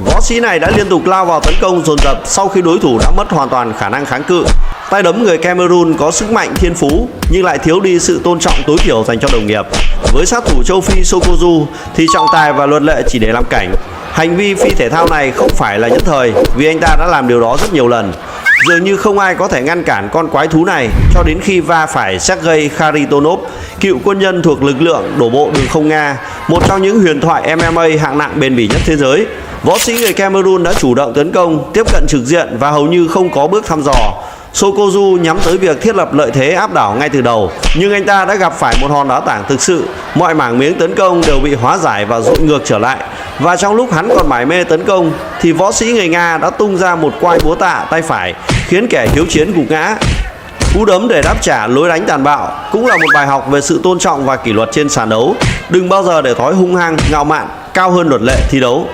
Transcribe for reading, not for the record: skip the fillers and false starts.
Võ sĩ này đã liên tục lao vào tấn công dồn dập sau khi đối thủ đã mất hoàn toàn khả năng kháng cự. Tay đấm người Cameroon có sức mạnh thiên phú nhưng lại thiếu đi sự tôn trọng tối thiểu dành cho đồng nghiệp. Với sát thủ châu Phi Sokozu thì trọng tài và luật lệ chỉ để làm cảnh. Hành vi phi thể thao này không phải là nhất thời vì anh ta đã làm điều đó rất nhiều lần. Dường như không ai có thể ngăn cản con quái thú này cho đến khi va phải Sergei Kharitonov, cựu quân nhân thuộc lực lượng đổ bộ đường không Nga, một trong những huyền thoại MMA hạng nặng bền bỉ nhất thế giới. Võ sĩ người Cameroon đã chủ động tấn công, tiếp cận trực diện và hầu như không có bước thăm dò. Sokozu nhắm tới việc thiết lập lợi thế áp đảo ngay từ đầu, nhưng anh ta đã gặp phải một hòn đá tảng thực sự. Mọi mảng miếng tấn công đều bị hóa giải và dội ngược trở lại. Và trong lúc hắn còn mải mê tấn công thì võ sĩ người Nga đã tung ra một quai búa tạ tay phải, khiến kẻ hiếu chiến gục ngã. Cú đấm để đáp trả lối đánh tàn bạo cũng là một bài học về sự tôn trọng và kỷ luật trên sàn đấu. Đừng bao giờ để thói hung hăng, ngạo mạn cao hơn luật lệ thi đấu.